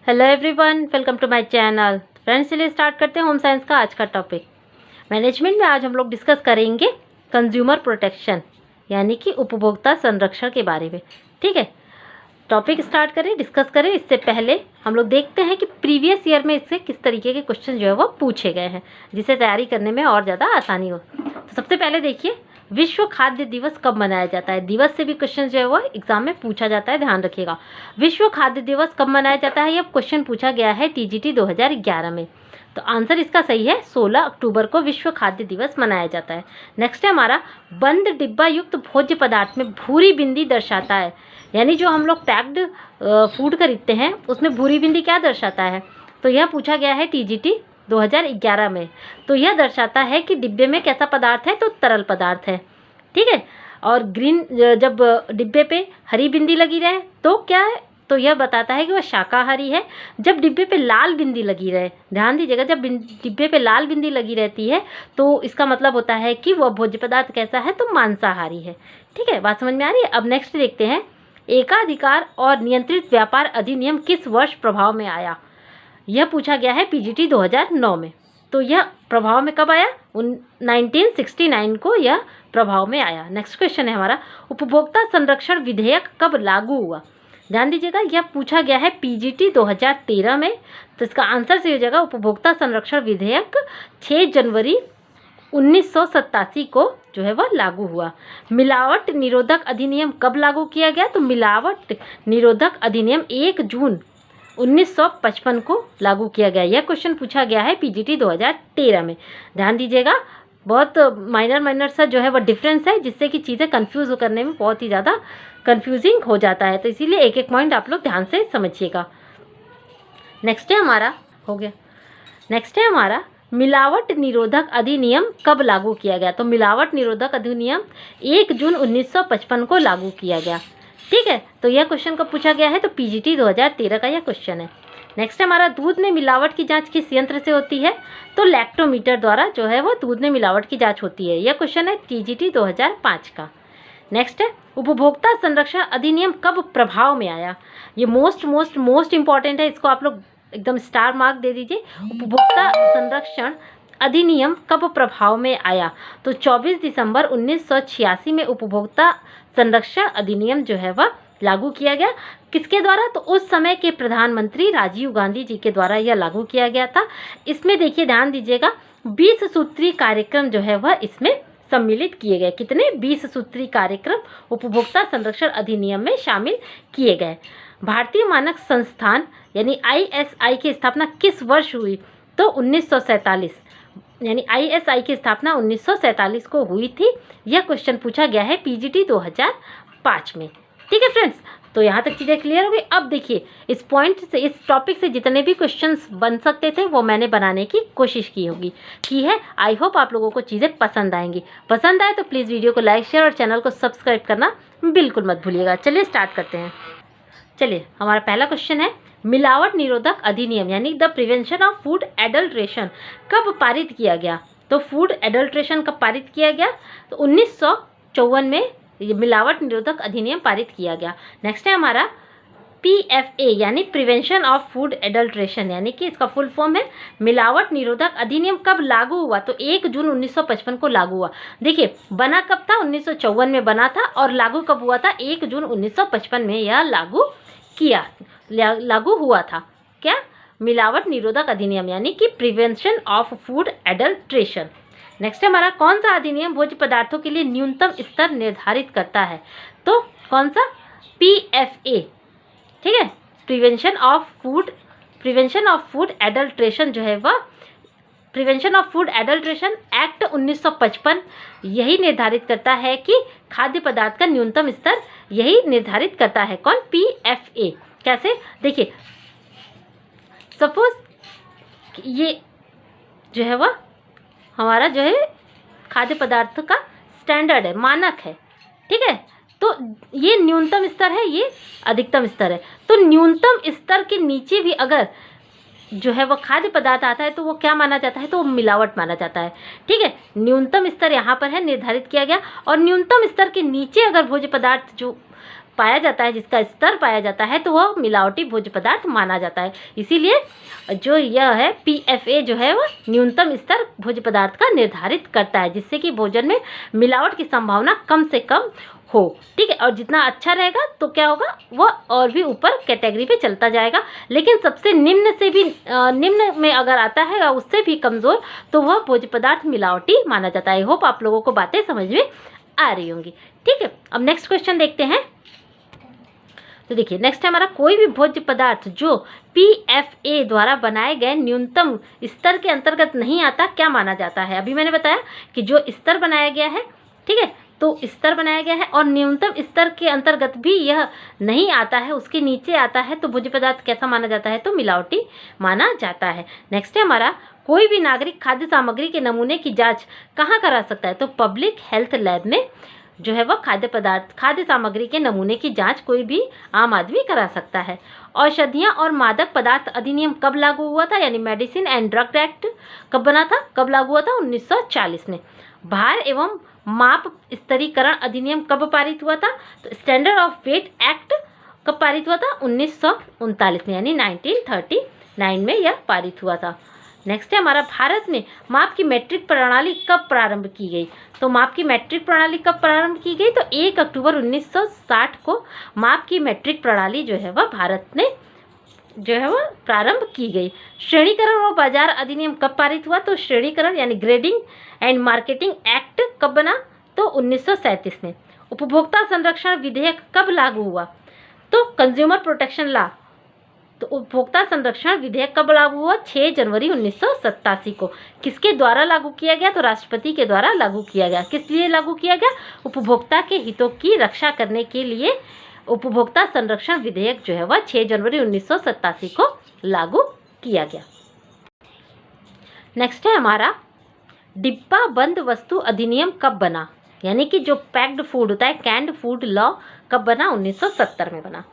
Hello everyone, welcome to my channel. Friends, चलिए start करते हैं होम साइंस का आज का टॉपिक। मैनेजमेंट में आज हम लोग डिस्कस करेंगे कंज्यूमर प्रोटेक्शन यानी कि उपभोक्ता संरक्षण के बारे में। ठीक है, टॉपिक स्टार्ट करें, डिस्कस करें। इससे पहले हम लोग देखते हैं कि प्रीवियस ईयर में इससे किस तरीके के क्वेश्चन जो है वो पूछे गए हैं, जिससे तैयारी करने में और ज़्यादा आसानी हो। तो सबसे पहले देखिए, विश्व खाद्य दिवस कब मनाया जाता है। दिवस से भी क्वेश्चन जो है वो एग्जाम में पूछा जाता है, ध्यान रखिएगा। विश्व खाद्य दिवस कब मनाया जाता है, यह क्वेश्चन पूछा गया है टीजीटी 2011 में। तो आंसर इसका सही है, 16 अक्टूबर को विश्व खाद्य दिवस मनाया जाता है। नेक्स्ट है हमारा, बंद डिब्बा युक्त भोज्य पदार्थ में भूरी बिंदी दर्शाता है, यानी जो हम लोग पैक्ड फूड खरीदते हैं उसमें भूरी बिंदी क्या दर्शाता है। तो यह पूछा गया है टीजीटी 2011 में। तो यह दर्शाता है कि डिब्बे में कैसा पदार्थ है, तो तरल पदार्थ है। ठीक है, और ग्रीन जब डिब्बे पे हरी बिंदी लगी रहे तो क्या है, तो यह बताता है कि वह शाकाहारी है। जब डिब्बे पे लाल बिंदी लगी रहे, ध्यान दीजिएगा, जब डिब्बे पे लाल बिंदी लगी रहती है तो इसका मतलब होता है कि वह भोज्य पदार्थ कैसा है, तो मांसाहारी है। ठीक है, बात समझ में आ रही है। अब नेक्स्ट देखते हैं, एकाधिकार और नियंत्रित व्यापार अधिनियम किस वर्ष प्रभाव में आया। यह पूछा गया है पीजीटी 2009 में। तो यह प्रभाव में कब आया, 1969 को यह प्रभाव में आया। नेक्स्ट क्वेश्चन है हमारा, उपभोक्ता संरक्षण विधेयक कब लागू हुआ। ध्यान दीजिएगा, यह पूछा गया है पीजीटी 2013 में। तो इसका आंसर सही हो जाएगा, उपभोक्ता संरक्षण विधेयक 6 जनवरी 1987 को जो है वह लागू हुआ। मिलावट निरोधक अधिनियम कब लागू किया गया, तो मिलावट निरोधक अधिनियम 1 जून 1955 को लागू किया गया। यह क्वेश्चन पूछा गया है पीजीटी 2013 में। ध्यान दीजिएगा, बहुत माइनर सा जो है वो डिफरेंस है, जिससे कि चीज़ें कंफ्यूज करने में बहुत ही ज़्यादा कंफ्यूजिंग हो जाता है। तो इसीलिए एक एक पॉइंट आप लोग ध्यान से समझिएगा। नेक्स्ट है हमारा, हो गया। नेक्स्ट है हमारा, मिलावट निरोधक अधिनियम कब लागू किया गया। तो मिलावट निरोधक अधिनियम 1 जून 1955 को लागू किया गया। ठीक है, तो यह क्वेश्चन कब पूछा गया है, तो पीजीटी 2013 का यह क्वेश्चन है। नेक्स्ट हमारा, दूध में मिलावट की जांच किस यंत्र से होती है, तो लैक्टोमीटर द्वारा जो है वो दूध में मिलावट की जांच होती है। यह क्वेश्चन है पीजीटी 2005 का। नेक्स्ट है, उपभोक्ता संरक्षण अधिनियम कब प्रभाव में आया। ये मोस्ट इंपॉर्टेंट है, इसको आप लोग एकदम स्टार मार्क दे दीजिए। उपभोक्ता संरक्षण अधिनियम कब प्रभाव में आया, तो 24 दिसंबर 1986 में उपभोक्ता संरक्षण अधिनियम जो है वह लागू किया गया। किसके द्वारा, तो उस समय के प्रधानमंत्री राजीव गांधी जी के द्वारा यह लागू किया गया था। इसमें देखिए, ध्यान दीजिएगा, 20 सूत्री कार्यक्रम जो है वह इसमें सम्मिलित किए गए। कितने, 20 सूत्री कार्यक्रम उपभोक्ता संरक्षण अधिनियम में शामिल किए गए। भारतीय मानक संस्थान यानी ISI की स्थापना किस वर्ष हुई, तो 1947, यानी ISI की स्थापना 1947 को हुई थी। यह क्वेश्चन पूछा गया है पीजीटी 2005 में। ठीक है फ्रेंड्स, तो यहाँ तक चीज़ें क्लियर हो गई। अब देखिए, इस पॉइंट से, इस टॉपिक से जितने भी क्वेश्चंस बन सकते थे वो मैंने बनाने की कोशिश की है। आई होप आप लोगों को चीज़ें पसंद आएंगी। पसंद आए तो प्लीज़ वीडियो को लाइक, शेयर और चैनल को सब्सक्राइब करना बिल्कुल मत भूलिएगा। चलिए स्टार्ट करते हैं। चलिए, हमारा पहला क्वेश्चन है, मिलावट निरोधक अधिनियम यानी the prevention of food adulteration कब पारित किया गया। तो फूड एडल्ट्रेशन कब पारित किया गया, तो 1954 में ये मिलावट निरोधक अधिनियम पारित किया गया। नेक्स्ट है हमारा, PFA यानी प्रिवेंशन ऑफ फूड एडल्ट्रेशन, यानी कि इसका फुल फॉर्म है मिलावट निरोधक अधिनियम कब लागू हुआ, तो 1 जून 1955 को लागू हुआ। देखिए, बना कब था, 1954 में बना था, और लागू कब हुआ था, 1 जून 1955 में यह लागू हुआ था। क्या, मिलावट निरोधक अधिनियम यानी कि prevention of food adulteration. Next हमारा, कौन सा अधिनियम भोज्य पदार्थों के लिए न्यूनतम स्तर निर्धारित करता है, तो कौन सा, PFA। ठीक है, प्रिवेंशन ऑफ फूड एडल्ट्रेशन जो है वह prevention of food adulteration act 1955 यही निर्धारित करता है कि खाद्य पदार्थ का न्यूनतम स्तर यही निर्धारित करता है। कौन, PFA। कैसे, देखिए, सपोज ये जो है वह हमारा जो है खाद्य पदार्थ का स्टैंडर्ड है, मानक है। ठीक है, तो ये न्यूनतम स्तर है, ये अधिकतम स्तर है। तो न्यूनतम स्तर के नीचे भी अगर जो है वो खाद्य पदार्थ आता है तो वो क्या माना जाता है, तो वो मिलावट माना जाता है। ठीक है, न्यूनतम स्तर यहाँ पर है, निर्धारित किया गया, और न्यूनतम स्तर के नीचे अगर भोज्य पदार्थ जो पाया जाता है, जिसका स्तर पाया जाता है, तो वह मिलावटी भोज्य पदार्थ माना जाता है। इसीलिए जो यह है PFA जो है वह न्यूनतम स्तर भोज्य पदार्थ का निर्धारित करता है, जिससे कि भोजन में मिलावट की संभावना कम से कम हो। ठीक है, और जितना अच्छा रहेगा तो क्या होगा, वह और भी ऊपर कैटेगरी पे चलता जाएगा। लेकिन सबसे निम्न से भी निम्न में अगर आता है और उससे भी कमज़ोर, तो वह भोज्य पदार्थ मिलावटी माना जाता है। आई होप आप लोगों को बातें समझ में आ रही होंगी। ठीक है, अब नेक्स्ट क्वेश्चन देखते हैं। तो देखिए नेक्स्ट है हमारा, कोई भी भोज्य पदार्थ जो PFA द्वारा बनाए गए न्यूनतम स्तर के अंतर्गत नहीं आता, क्या माना जाता है। अभी मैंने बताया कि जो स्तर बनाया गया है, ठीक है, तो स्तर बनाया गया है और न्यूनतम स्तर के अंतर्गत भी यह नहीं आता है, उसके नीचे आता है, तो भोज्य पदार्थ कैसा माना जाता है, तो मिलावटी माना जाता है। नेक्स्ट है हमारा, कोई भी नागरिक खाद्य सामग्री के नमूने की जांच कहाँ करा सकता है, तो पब्लिक हेल्थ लैब में जो है वह खाद्य सामग्री के नमूने की जांच कोई भी आम आदमी करा सकता है। औषधियाँ और मादक पदार्थ अधिनियम कब लागू हुआ था, यानी मेडिसिन एंड ड्रग एक्ट कब बना था, कब लागू हुआ था, 1940 में। भार एवं माप स्तरीकरण अधिनियम कब पारित हुआ था, तो स्टैंडर्ड ऑफ वेट एक्ट कब पारित हुआ था, 1939 में, यानी 1939 में यह पारित हुआ था। नेक्स्ट है हमारा, भारत में माप की मैट्रिक प्रणाली कब प्रारंभ की गई, तो माप की मैट्रिक प्रणाली कब प्रारंभ की गई, तो 1 अक्टूबर 1960 को माप की मैट्रिक प्रणाली जो है वह भारत में जो है वह प्रारंभ की गई। श्रेणीकरण और बाजार अधिनियम कब पारित हुआ, तो श्रेणीकरण यानी ग्रेडिंग एंड मार्केटिंग एक्ट कब बना, तो 1937 में। उपभोक्ता संरक्षण विधेयक कब लागू हुआ, तो कंज्यूमर प्रोटेक्शन लॉ, तो उपभोक्ता संरक्षण विधेयक कब लागू हुआ, 6 जनवरी 1987 को। किसके द्वारा लागू किया गया, तो राष्ट्रपति के द्वारा लागू किया गया। किस लिए लागू किया गया, उपभोक्ता के हितों की रक्षा करने के लिए उपभोक्ता संरक्षण विधेयक जो है वह 6 जनवरी 1987 को लागू किया गया। नेक्स्ट है हमारा, डिब्बा बंद वस्तु अधिनियम कब बना, यानी कि जो पैक्ड फूड होता है, कैंड फूड लॉ कब बना, 1970 में बना।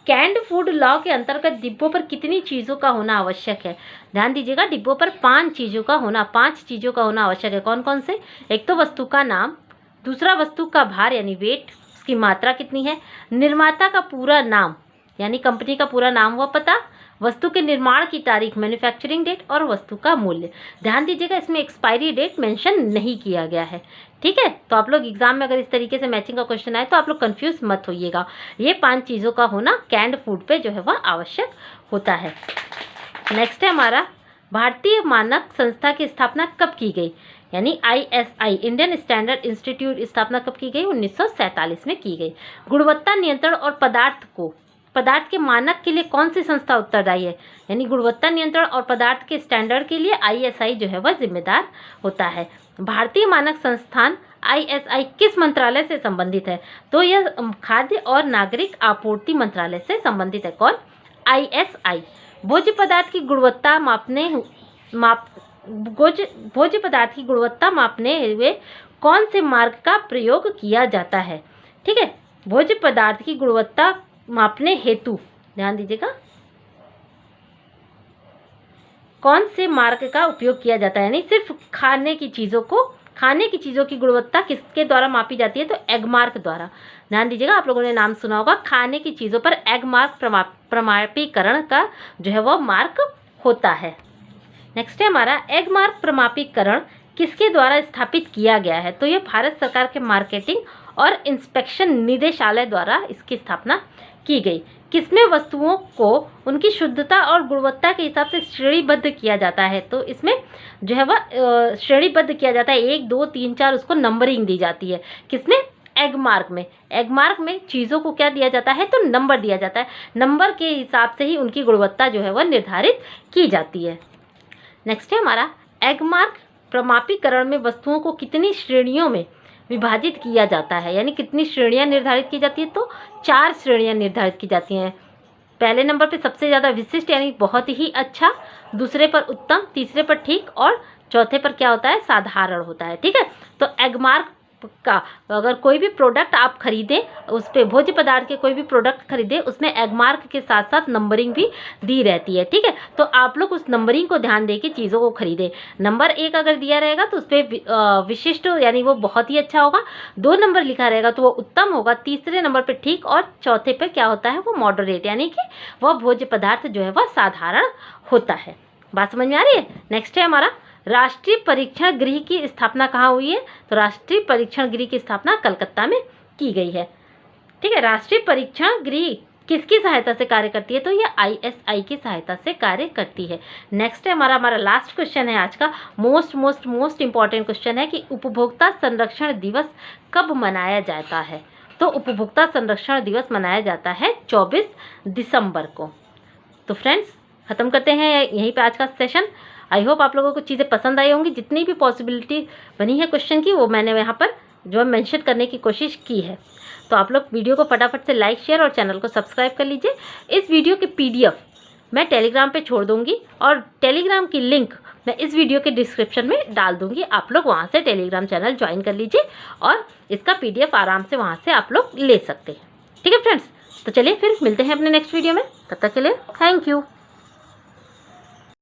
कैंड फूड लॉ के अंतर्गत डिब्बों पर कितनी चीज़ों का होना आवश्यक है, ध्यान दीजिएगा, डिब्बों पर 5 चीज़ों का होना आवश्यक है। कौन कौन से, एक तो वस्तु का नाम, दूसरा वस्तु का भार यानी वेट, उसकी मात्रा कितनी है, निर्माता का पूरा नाम यानी कंपनी का पूरा नाम व पता, वस्तु के निर्माण की तारीख मैन्युफैक्चरिंग डेट, और वस्तु का मूल्य। ध्यान दीजिएगा, इसमें एक्सपायरी डेट मेंशन नहीं किया गया है। ठीक है, तो आप लोग एग्जाम में अगर इस तरीके से मैचिंग का क्वेश्चन आए तो आप लोग कंफ्यूज मत होइएगा। ये 5 चीज़ों का होना कैंड फूड पे जो है वह आवश्यक होता है। नेक्स्ट है हमारा, भारतीय मानक संस्था की स्थापना कब की गई, यानी ISI इंडियन स्टैंडर्ड इंस्टीट्यूट स्थापना कब की गई, 1947 में की गई। गुणवत्ता नियंत्रण और पदार्थ के मानक के लिए कौन सी संस्था उत्तरदायी है, यानी गुणवत्ता नियंत्रण और पदार्थ के स्टैंडर्ड के लिए ISI जो है वह जिम्मेदार होता है। भारतीय मानक संस्थान ISI किस मंत्रालय से संबंधित है, तो यह खाद्य और नागरिक आपूर्ति मंत्रालय से संबंधित है। कौन, ISI। भोज्य पदार्थ की गुणवत्ता मापने हुए कौन से मार्ग का प्रयोग किया जाता है, ठीक है, भोज्य पदार्थ की गुणवत्ता मापने हेतु, ध्यान दीजिएगा, कौन से मार्ग का उपयोग किया जाता है, यानी सिर्फ खाने की चीज़ों की गुणवत्ता किसके द्वारा मापी जाती है, तो एग मार्क द्वारा। ध्यान दीजिएगा, आप लोगों ने नाम सुना होगा, खाने की चीज़ों पर एग मार्क प्रमापीकरण का जो है वह मार्क होता है। नेक्स्ट है हमारा, एग मार्क प्रमापीकरण किसके द्वारा स्थापित किया गया है, तो यह भारत सरकार के मार्केटिंग और इंस्पेक्शन निदेशालय द्वारा इसकी स्थापना की गई। किसमें वस्तुओं को उनकी शुद्धता और गुणवत्ता के हिसाब से श्रेणीबद्ध किया जाता है, तो इसमें जो है वह श्रेणीबद्ध किया जाता है, 1 2 3 4 उसको नंबरिंग दी जाती है। किसमें, एग मार्क में चीज़ों को क्या दिया जाता है, तो नंबर दिया जाता है, नंबर के हिसाब से ही उनकी गुणवत्ता जो है वह निर्धारित की जाती है। नेक्स्ट है हमारा, एग मार्क प्रमापीकरण में वस्तुओं को कितनी श्रेणियों में विभाजित किया जाता है, यानी कितनी श्रेणियां निर्धारित की जाती है, तो 4 श्रेणियां निर्धारित की जाती हैं। पहले नंबर पे सबसे ज़्यादा विशिष्ट यानी बहुत ही अच्छा, दूसरे पर उत्तम, तीसरे पर ठीक, और चौथे पर क्या होता है, साधारण होता है। ठीक है, तो एग मार्क का अगर कोई भी प्रोडक्ट आप खरीदें, उस पर भोज्य पदार्थ के कोई भी प्रोडक्ट खरीदें, उसमें एग मार्क के साथ साथ नंबरिंग भी दी रहती है। ठीक है, तो आप लोग उस नंबरिंग को ध्यान देके चीज़ों को खरीदें। नंबर 1 अगर दिया रहेगा तो उस पर विशिष्ट यानी वो बहुत ही अच्छा होगा, 2 नंबर लिखा रहेगा तो वो उत्तम होगा, तीसरे नंबर पे ठीक, और चौथे पे क्या होता है वो मॉडरेट, यानी कि वह भोज्य पदार्थ जो है वह साधारण होता है। बात समझ में आ रही है। नेक्स्ट है हमारा राष्ट्रीय परीक्षण गृह की स्थापना कहाँ हुई है? तो राष्ट्रीय परीक्षण गृह की स्थापना कलकत्ता में की गई है। ठीक है, राष्ट्रीय परीक्षण गृह किसकी सहायता से कार्य करती है? तो ये ISI की सहायता से कार्य करती है। नेक्स्ट है हमारा लास्ट क्वेश्चन है आज का, मोस्ट इंपॉर्टेंट क्वेश्चन है कि उपभोक्ता संरक्षण दिवस कब मनाया जाता है? तो उपभोक्ता संरक्षण दिवस मनाया जाता है 24 दिसंबर को। तो फ्रेंड्स ख़त्म करते हैं यहीं पे आज का सेशन। आई होप आप लोगों को चीज़ें पसंद आई होंगी। जितनी भी पॉसिबिलिटी बनी है क्वेश्चन की वो मैंने यहाँ पर जो है मेंशन करने की कोशिश की है। तो आप लोग वीडियो को फटाफट से लाइक, शेयर और चैनल को सब्सक्राइब कर लीजिए। इस वीडियो की PDF मैं टेलीग्राम पे छोड़ दूँगी और टेलीग्राम की लिंक मैं इस वीडियो के डिस्क्रिप्शन में डाल दूँगी। आप लोग वहाँ से टेलीग्राम चैनल ज्वाइन कर लीजिए और इसका PDF आराम से वहाँ से आप लोग ले सकते हैं। ठीक है फ्रेंड्स, तो चलिए फिर मिलते हैं अपने नेक्स्ट वीडियो में। तब तक के लिए थैंक यू।